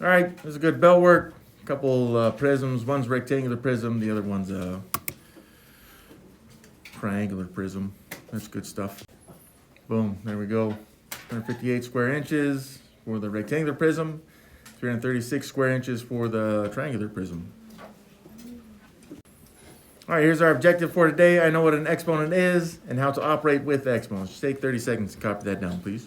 All right, this is good bell work. A couple prisms. One's rectangular prism. The other one's a triangular prism. That's good stuff. Boom, there we go. 158 square inches for the rectangular prism. 336 square inches for the triangular prism. All right, here's our objective for today. I know what an exponent is and how to operate with exponents. Just take 30 seconds to copy that down, please.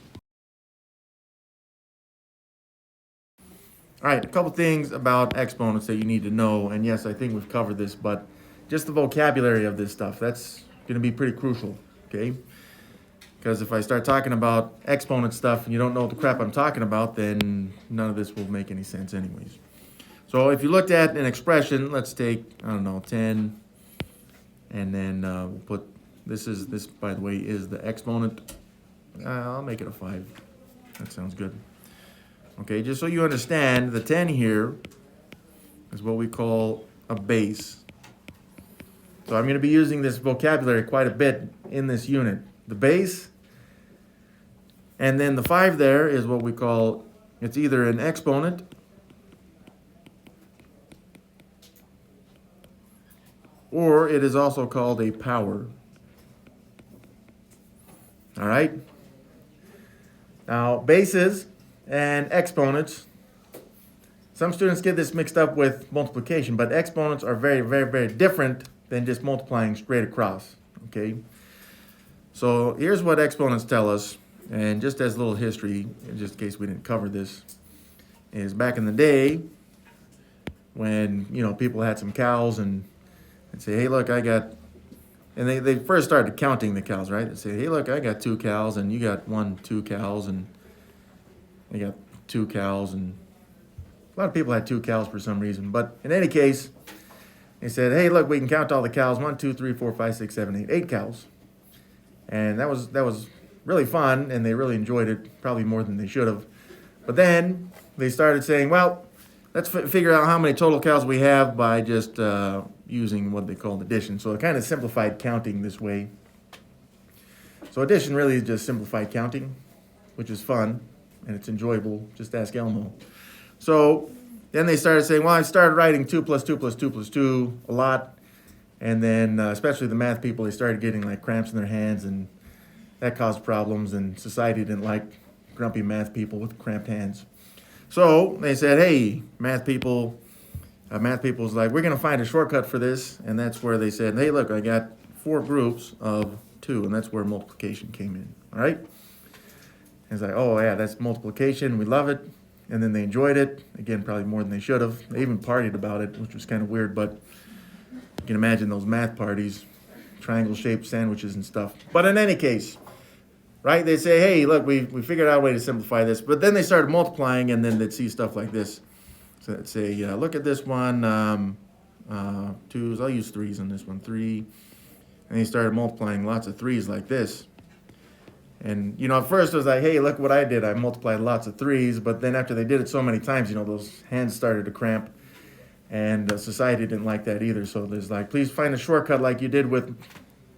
All right, a couple things about exponents that you need to know. And yes, I think we've covered this, but just the vocabulary of this stuff, that's going to be pretty crucial, okay? Because if I start talking about exponent stuff and you don't know the crap I'm talking about, then none of this will make any sense anyways. So if you looked at an expression, let's take, I don't know, 10, and then we'll put, this, by the way, is the exponent. I'll make it a 5. That sounds good. Okay, just so you understand, the 10 here is what we call a base. So I'm going to be using this vocabulary quite a bit in this unit. The base, and then the 5 there is what we call, it's either an exponent or it is also called a power. All right? Now, bases and exponents, some students get this mixed up with multiplication, but exponents are very, very, very different than just multiplying straight across, okay? So here's what exponents tell us, and just as a little history, just in case we didn't cover this, is back in the day when, you know, people had some cows and they'd say, hey, look, I got, and they first started counting the cows, right? They'd say, hey, look, I got 2 cows, and you got 2 cows, and they got 2 cows, and a lot of people had 2 cows for some reason. But in any case, they said, hey, look, we can count all the cows. 1, 2, 3, 4, 5, 6, 7, 8, 8 cows. And that was really fun, and they really enjoyed it, probably more than they should have. But then they started saying, well, let's figure out how many total cows we have by just using what they call addition. So it kind of simplified counting this way. So addition really is just simplified counting, which is fun, and it's enjoyable. Just ask Elmo. So then they started saying, well, I started writing 2 plus 2 plus 2 plus 2 a lot. And then especially the math people, they started getting like cramps in their hands, and that caused problems, and society didn't like grumpy math people with cramped hands. So they said, hey, math people's like, we're going to find a shortcut for this. And that's where they said, hey, look, I got 4 groups of 2. And that's where multiplication came in. All right? And it's like, oh, yeah, that's multiplication. We love it. And then they enjoyed it. Again, probably more than they should have. They even partied about it, which was kind of weird. But you can imagine those math parties, triangle-shaped sandwiches and stuff. But in any case, right, they say, hey, look, we figured out a way to simplify this. But then they started multiplying, and then they'd see stuff like this. So they'd say, look at this one, 2s. I'll use 3s on this one, 3. And they started multiplying lots of 3s like this. And, you know, at first it was like, hey, look what I did. I multiplied lots of 3s. But then after they did it so many times, you know, those hands started to cramp. And society didn't like that either. So there's like, please find a shortcut like you did with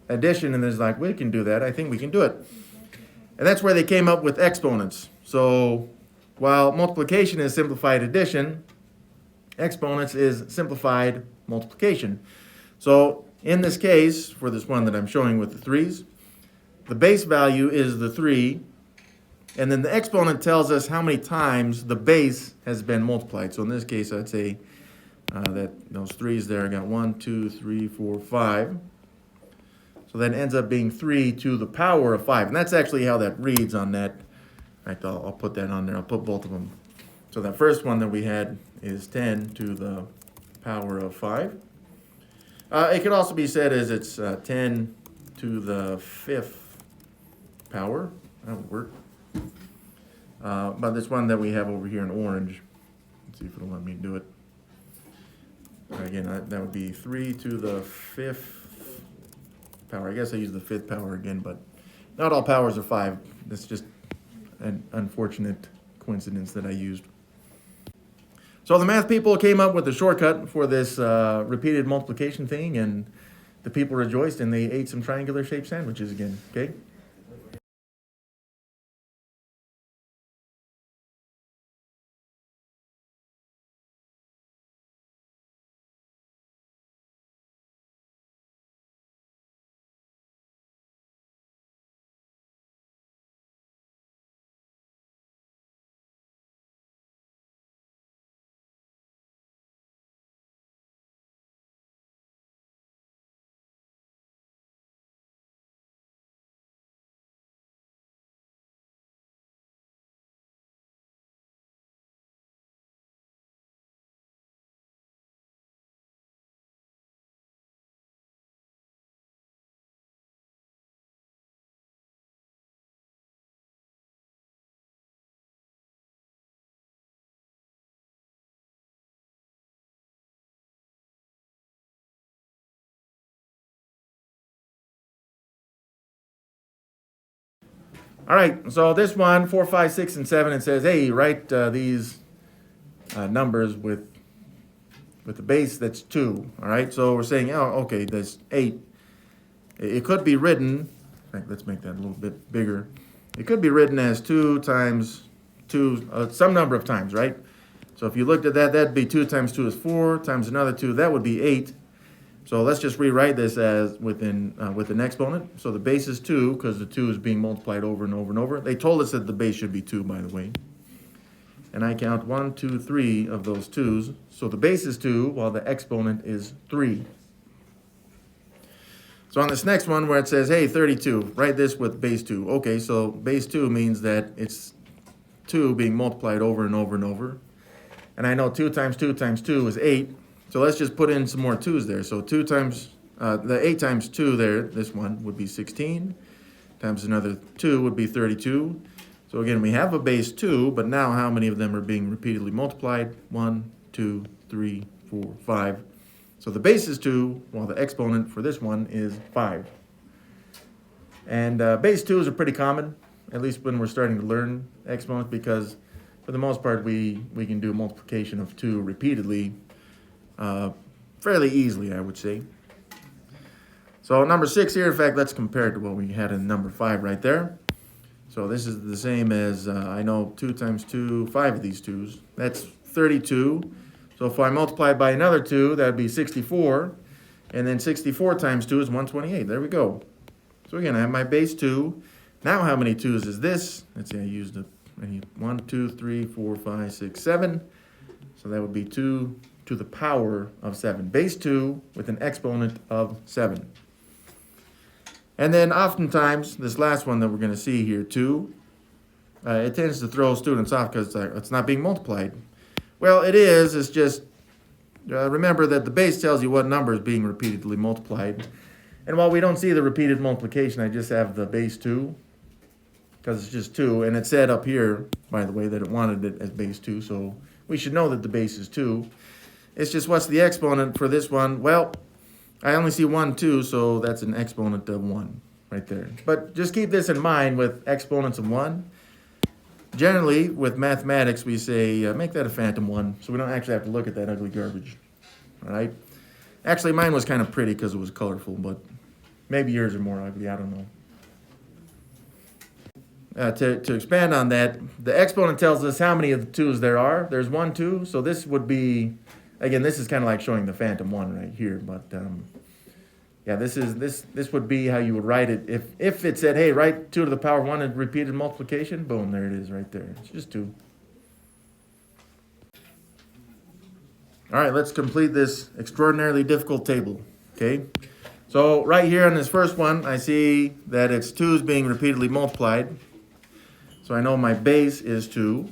addition. And there's like, we can do that. I think we can do it. And that's where they came up with exponents. So while multiplication is simplified addition, exponents is simplified multiplication. So in this case, for this one that I'm showing with the 3s, the base value is the 3. And then the exponent tells us how many times the base has been multiplied. So in this case, I'd say that those 3s there, I got 1, 2, 3, 4, 5. So that ends up being 3 to the power of 5. And that's actually how that reads on that. In fact, I'll put that on there. I'll put both of them. So that first one that we had is 10 to the power of 5. It could also be said as it's 10 to the 5th power. That would work. But this one that we have over here in orange, let's see if it'll let me do it. Again, that would be 3 to the 5th power. I guess I use the 5th power again, but not all powers are 5. That's just an unfortunate coincidence that I used. So the math people came up with a shortcut for this repeated multiplication thing, and the people rejoiced, and they ate some triangular shaped sandwiches again, okay? All right, so this one, 4, 5, 6, and 7, it says, hey, write these numbers with the base that's 2. All right, so we're saying, oh, okay, there's 8. It could be written, in fact, let's make that a little bit bigger. It could be written as 2 times 2, some number of times, right? So if you looked at that, that'd be 2 times 2 is 4, times another 2, that would be 8. So let's just rewrite this as with an exponent. So the base is 2, because the 2 is being multiplied over and over and over. They told us that the base should be 2, by the way. And I count 1, 2, 3 of those 2's. So the base is 2, while the exponent is 3. So on this next one where it says, hey, 32, write this with base 2. Okay, so base 2 means that it's 2 being multiplied over and over and over. And I know 2 times 2 times 2 is 8. So let's just put in some more 2's there. So 2 times, the 8 times 2 there, this one would be 16. Times another 2 would be 32. So again, we have a base 2, but now how many of them are being repeatedly multiplied? 1, 2, 3, 4, 5. So the base is 2, while the exponent for this one is 5. And base 2s are pretty common, at least when we're starting to learn exponents, because for the most part, we can do multiplication of 2 repeatedly fairly easily, I would say. So number 6 here, in fact, let's compare it to what we had in number 5 right there. So this is the same as, I know 2 times 2, 5 of these 2's. That's 32. So if I multiply by another 2, that would be 64. And then 64 times 2 is 128. There we go. So again, I have my base 2. Now how many 2's is this? Let's see, I used 1, 2, 3, 4, 5, 6, 7. So that would be 2 to the power of 7. Base 2 with an exponent of 7. And then oftentimes, this last one that we're going to see here, 2, it tends to throw students off because it's not being multiplied. Well, it is. It's just, remember that the base tells you what number is being repeatedly multiplied. And while we don't see the repeated multiplication, I just have the base 2 because it's just 2. And it said up here, by the way, that it wanted it as base 2. So we should know that the base is 2. It's just what's the exponent for this one? Well, I only see 1, 2, so that's an exponent of 1 right there. But just keep this in mind with exponents of 1. Generally, with mathematics, we say, make that a phantom 1, so we don't actually have to look at that ugly garbage. All right? Actually, mine was kind of pretty because it was colorful, but maybe yours are more ugly. I don't know. To expand on that, the exponent tells us how many of the 2's there are. There's 1, 2, so this would be, again, this is kind of like showing the phantom 1 right here, but yeah, this would be how you would write it. If it said, hey, write 2 to the power of 1 and repeated multiplication, boom, there it is right there. It's just 2. All right, let's complete this extraordinarily difficult table, okay? So right here on this first one, I see that it's 2's being repeatedly multiplied. So I know my base is 2.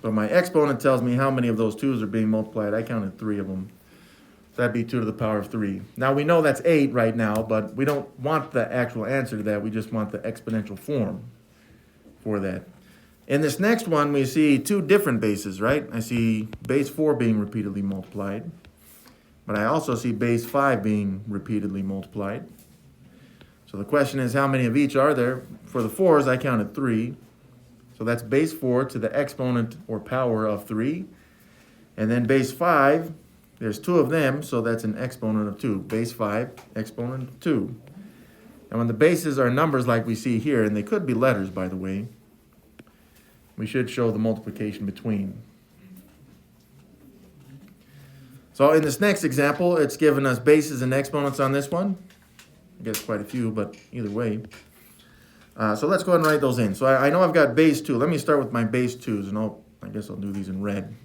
But my exponent tells me how many of those 2's are being multiplied. I counted 3 of them. So that'd be 2 to the power of 3. Now we know that's 8 right now, but we don't want the actual answer to that. We just want the exponential form for that. In this next one, we see 2 different bases, right? I see base 4 being repeatedly multiplied. But I also see base 5 being repeatedly multiplied. So the question is, how many of each are there? For the 4's, I counted 3. So that's base 4 to the exponent or power of 3. And then base 5, there's 2 of them, so that's an exponent of 2. Base 5, exponent of 2. And when the bases are numbers like we see here, and they could be letters, by the way, we should show the multiplication between. So in this next example, it's given us bases and exponents on this one. I guess quite a few, but either way. So let's go ahead and write those in. So I know I've got base 2. Let me start with my base 2's, and I guess I'll do these in red.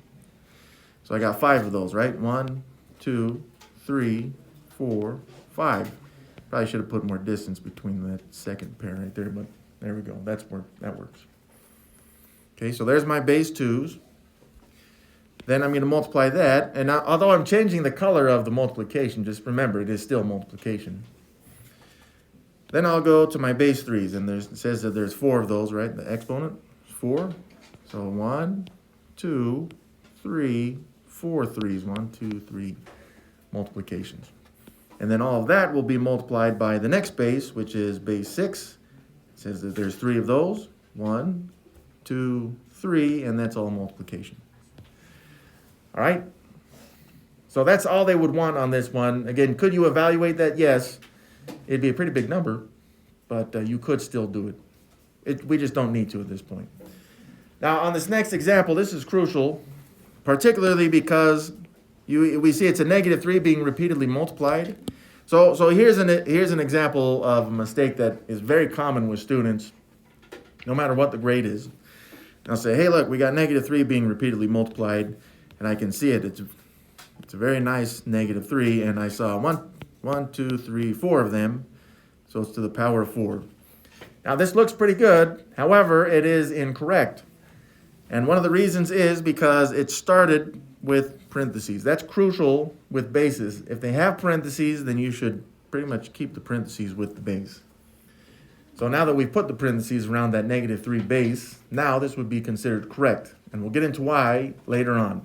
So I got 5 of those, right? 1, 2, 3, 4, 5. Probably should have put more distance between that second pair right there, but there we go. That works. Okay, so there's my base 2's. Then I'm going to multiply that. And now, although I'm changing the color of the multiplication, just remember it is still multiplication. Then I'll go to my base 3's, and it says that there's 4 of those, right? The exponent is 4. So 1, 2, 3, 4 3's. 1, 2, 3 multiplications. And then all of that will be multiplied by the next base, which is base 6. It says that there's 3 of those. 1, 2, 3, and that's all multiplication. All right? So that's all they would want on this one. Again, could you evaluate that? Yes. It'd be a pretty big number, but you could still do it. We just don't need to at this point. Now, on this next example, this is crucial, particularly because we see it's a -3 being repeatedly multiplied. So here's an example of a mistake that is very common with students, no matter what the grade is. I'll say, hey, look, we got -3 being repeatedly multiplied, and I can see it. It's a very nice -3, and I saw 1, 2, 3, 4 of them, so it's to the power of 4. Now, this looks pretty good. However, it is incorrect. And one of the reasons is because it started with parentheses. That's crucial with bases. If they have parentheses, then you should pretty much keep the parentheses with the base. So now that we've put the parentheses around that -3 base, now this would be considered correct. And we'll get into why later on.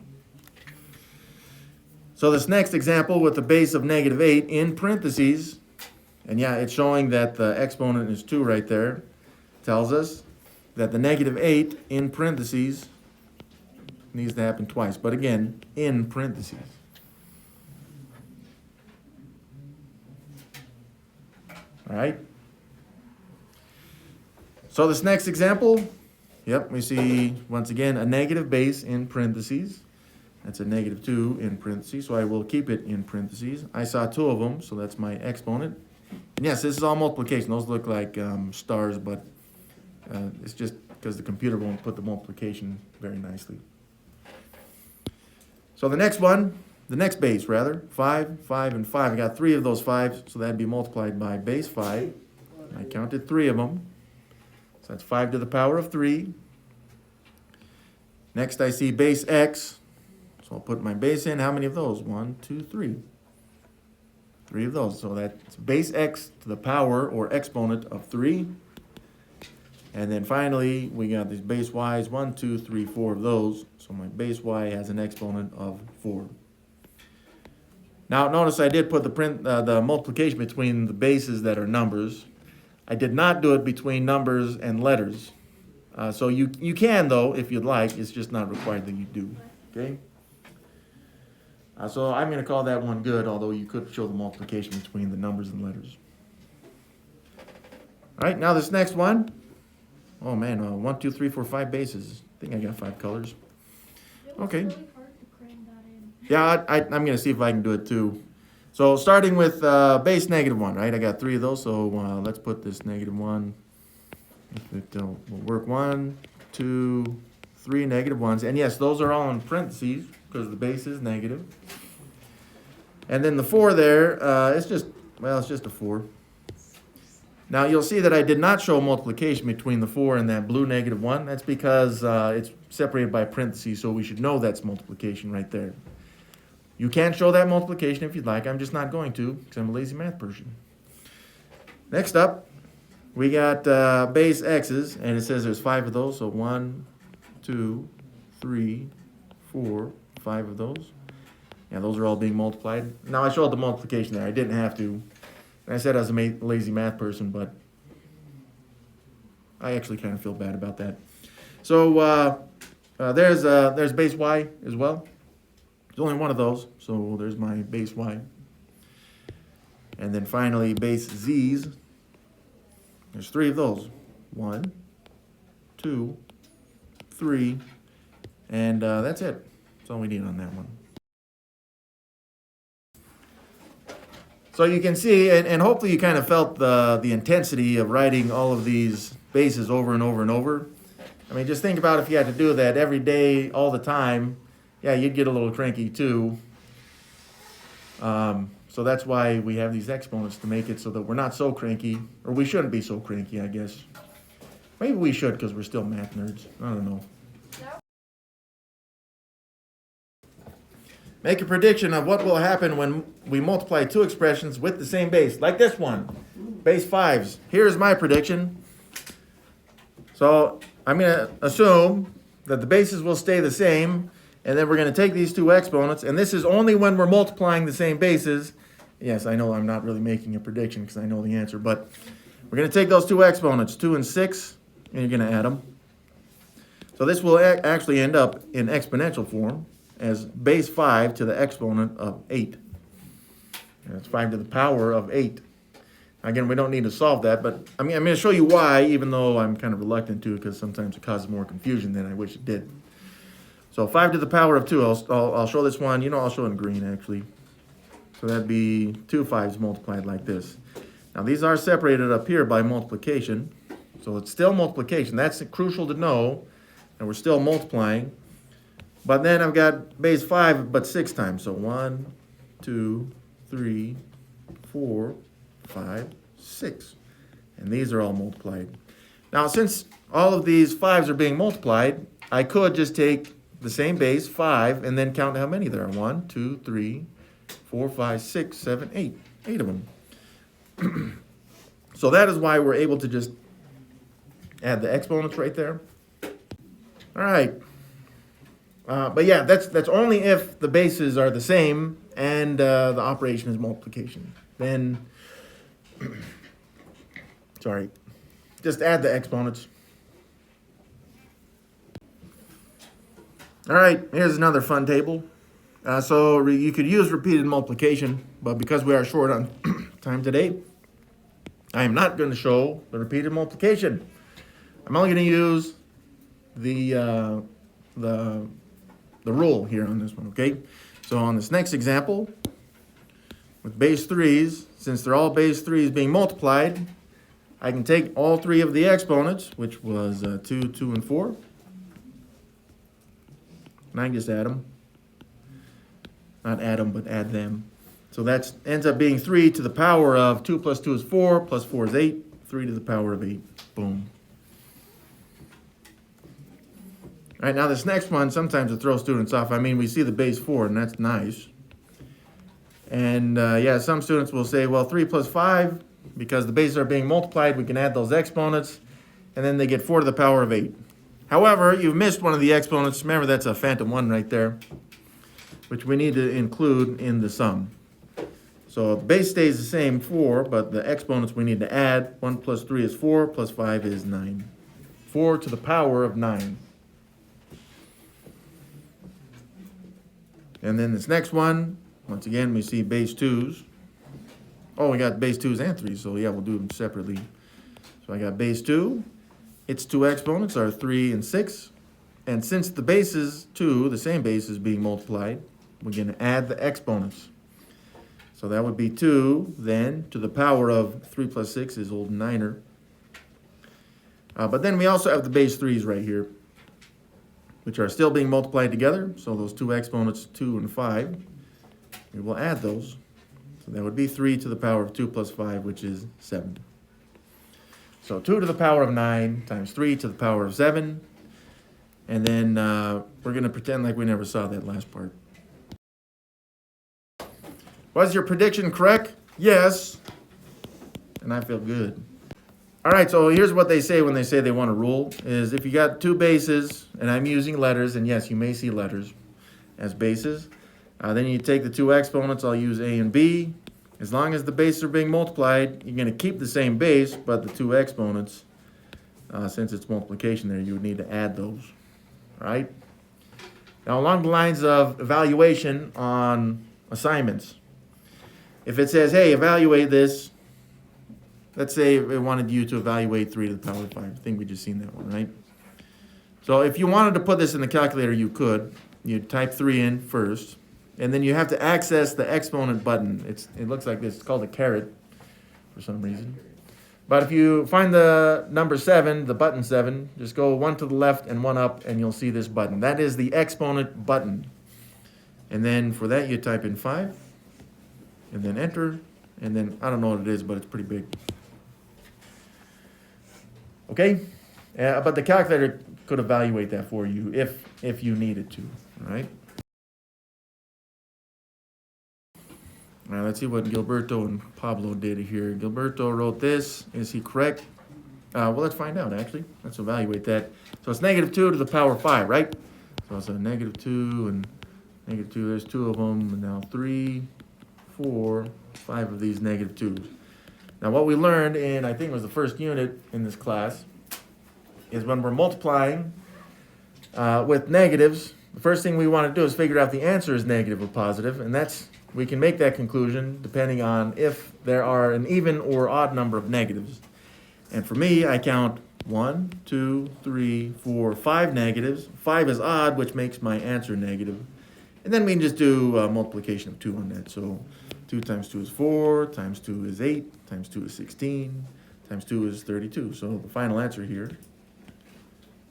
So this next example with the base of -8 in parentheses, and yeah, it's showing that the exponent is 2 right there, tells us that the -8 in parentheses needs to happen twice, but again, in parentheses. All right? So this next example, yep, we see, once again, a negative base in parentheses. That's a -2 in parentheses, so I will keep it in parentheses. I saw 2 of them, so that's my exponent. And yes, this is all multiplication. Those look like stars, but it's just because the computer won't put the multiplication very nicely. So the next one, the next base rather, 5, 5, and 5. I got 3 of those 5s, so that'd be multiplied by base 5. I counted 3 of them. So that's 5 to the power of 3. Next I see base x. So I'll put my base in. How many of those? 1, 2, 3. 3 of those. So that's base x to the power or exponent of 3. And then finally, we got these base y's, 1, 2, 3, 4 of those. So my base y has an exponent of 4. Now notice I did put the multiplication between the bases that are numbers. I did not do it between numbers and letters. So you can though, if you'd like. It's just not required that you do. Okay? So I'm going to call that one good, although you could show the multiplication between the numbers and letters. All right, now this next one. Oh man, 1, 2, 3, 4, 5 bases. I think I got 5 colors. Okay. Really hard to cram that in. Yeah, I'm going to see if I can do it too. So starting with base -1, right? I got 3 of those, so let's put this -1. If it will work, 1, 2, 3 -1s. And yes, those are all in parentheses because the base is negative. And then the 4 there, it's just a 4. Now you'll see that I did not show multiplication between the 4 and that blue -1. That's because it's separated by parentheses, so we should know that's multiplication right there. You can show that multiplication if you'd like. I'm just not going to because I'm a lazy math person. Next up, we got base x's, and it says there's 5 of those, so 1, 2, 3, 4, 5 of those. Yeah, those are all being multiplied. Now I showed the multiplication there. I didn't have to. I said I was a lazy math person, but I actually kind of feel bad about that. So there's base y as well. There's only one of those, so there's my base y. And then finally base z's. There's 3 of those. 1, 2, 3, and that's it. That's all we need on that one. So you can see, and hopefully you kind of felt the intensity of writing all of these bases over and over and over. I mean, just think about if you had to do that every day, all the time. Yeah, you'd get a little cranky too. So that's why we have these exponents to make it so that we're not so cranky, or we shouldn't be so cranky, I guess. Maybe we should because we're still math nerds. I don't know. Make a prediction of what will happen when we multiply 2 expressions with the same base, like this one, base 5s. Here's my prediction. So I'm going to assume that the bases will stay the same, and then we're going to take these 2 exponents, and this is only when we're multiplying the same bases. Yes, I know I'm not really making a prediction because I know the answer, but We're going to take those two exponents, 2 and 6, and you're going to add them. So this will actually end up in exponential form as base 5 to the exponent of 8. And that's 5 to the power of 8. Again, we don't need to solve that, but I'm going to show you why, even though I'm kind of reluctant to, because sometimes it causes more confusion than I wish it did. So 5 to the power of 2, I'll show this one, I'll show it in green actually. So that'd be 2 5s multiplied like this. Now these are separated up here by multiplication, so it's still multiplication. That's crucial to know, and we're still multiplying. But then I've got base 5, but 6 times. So 1, 2, 3, 4, 5, 6. And these are all multiplied. Now since all of these 5s are being multiplied, I could just take the same base, 5, and then count how many there are. 1, 2, 3, 4, 5, 6, 7, 8. 8 of them. So that is why we're able to just add the exponents right there. All right. But yeah, that's only if the bases are the same and the operation is multiplication. Then, sorry, just add the exponents. All right, here's another fun table. So you could use repeated multiplication, but because we are short on time today, I am not going to show the repeated multiplication. I'm only going to use the rule here on this one, okay? So on this next example, with base 3's, since they're all base 3's being multiplied, I can take all 3 of the exponents, which was 2, 2, and 4, and I can just add them. Not add them, but add them. So that ends up being 3 to the power of 2 plus 2 is 4, plus 4 is 8, 3 to the power of 8. Boom. All right, now this next one, sometimes it throws students off. I mean, we see the base 4, and that's nice. And yeah, some students will say, well, 3 plus 5, because the bases are being multiplied, we can add those exponents, and then they get 4 to the power of 8. However, you've missed one of the exponents. Remember, that's a phantom 1 right there, which we need to include in the sum. So the base stays the same, 4, but the exponents we need to add. 1 plus 3 is 4, plus 5 is 9. 4 to the power of 9. And then this next one, once again, we see base 2's. Oh, we got base 2's and 3's, so yeah, we'll do them separately. So I got base 2. Its 2 exponents are 3 and 6. And since the base is 2, the same base is being multiplied, we're going to add the exponents. So that would be 2, then, to the power of 3 plus 6 is old 9er. But then we also have the base 3's right here, which are still being multiplied together. So those 2 exponents, 2 and 5, we will add those. So that would be 3 to the power of 2 plus 5, which is 7. So 2 to the power of 9 times 3 to the power of 7. And then we're going to pretend like we never saw that last part. Was your prediction correct? Yes. And I feel good. All right, so here's what they say when they say they want a rule, is if you got 2 bases, and I'm using letters, and yes, you may see letters as bases, then you take the 2 exponents, I'll use A and B. As long as the bases are being multiplied, you're going to keep the same base, but the 2 exponents, since it's multiplication there, you would need to add those. All right? Now, along the lines of evaluation on assignments, if it says, hey, evaluate this, let's say it wanted you to evaluate 3 to the power of 5. I think we just seen that one, right? So if you wanted to put this in the calculator, you could. You'd type 3 in first, and then you have to access the exponent button. It looks like this. It's called a caret for some reason. But if you find the number 7, the button 7, just go 1 to the left and 1 up, and you'll see this button. That is the exponent button. And then for that, you type in 5, and then enter, and then I don't know what it is, but it's pretty big. Okay? But the calculator could evaluate that for you if you needed to, all right? All right, let's see what Gilberto and Pablo did here. Gilberto wrote this. Is he correct? Well, let's find out, actually. Let's evaluate that. So it's negative 2 to the power 5, right? So it's a negative 2 and negative 2. There's 2 of them. And now 3, 4, 5 of these negative 2s. Now what we learned in, I think it was the first unit in this class, is when we're multiplying with negatives, the first thing we want to do is figure out the answer is negative or positive, and we can make that conclusion depending on if there are an even or odd number of negatives. And for me, I count 1, 2, 3, 4, 5 negatives. 5 is odd, which makes my answer negative. And then we can just do multiplication of 2 on that. So 2 times 2 is 4, times 2 is 8, times 2 is 16, times 2 is 32. So the final answer here,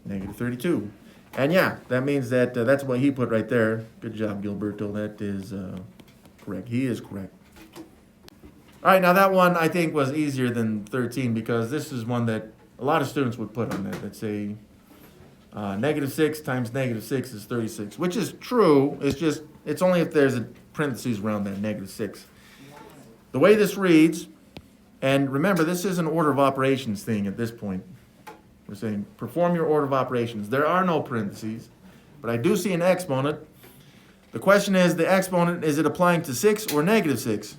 negative 32. And yeah, that means that that's what he put right there. Good job, Gilberto. That is correct. He is correct. All right, now that one I think was easier than 13 because this is one that a lot of students would put on that. Let's say negative 6 times negative 6 is 36, which is true. It's only if there's a parentheses around that negative 6. The way this reads, and remember, this is an order of operations thing at this point. We're saying perform your order of operations. There are no parentheses, but I do see an exponent. The question is, the exponent, is it applying to 6 or negative 6?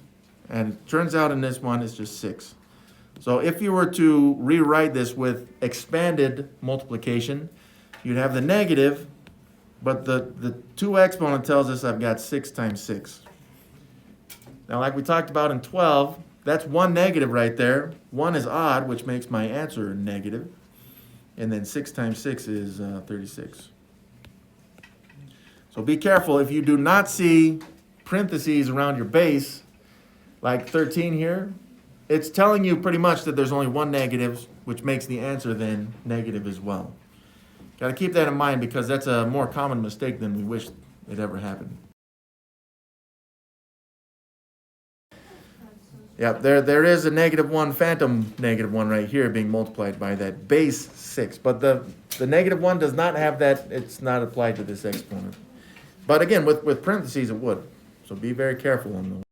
And it turns out in this one, it's just 6. So if you were to rewrite this with expanded multiplication, you'd have the negative, but the 2 exponent tells us I've got 6 times 6. Now, like we talked about in 12, that's 1 negative right there. 1 is odd, which makes my answer negative. And then 6 times 6 is 36. So be careful if you do not see parentheses around your base, like 13 here, it's telling you pretty much that there's only 1 negative, which makes the answer then negative as well. Got to keep that in mind because that's a more common mistake than we wish it ever happened. Yeah, there is a negative 1, phantom negative 1 right here being multiplied by that base 6. But the negative 1 does not have that, it's not applied to this exponent. But again, with parentheses it would. So be very careful on those.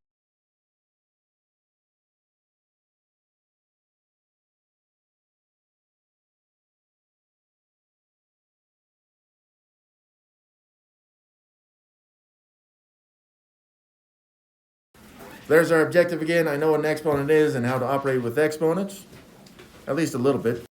There's our objective again. I know what an exponent is and how to operate with exponents, at least a little bit.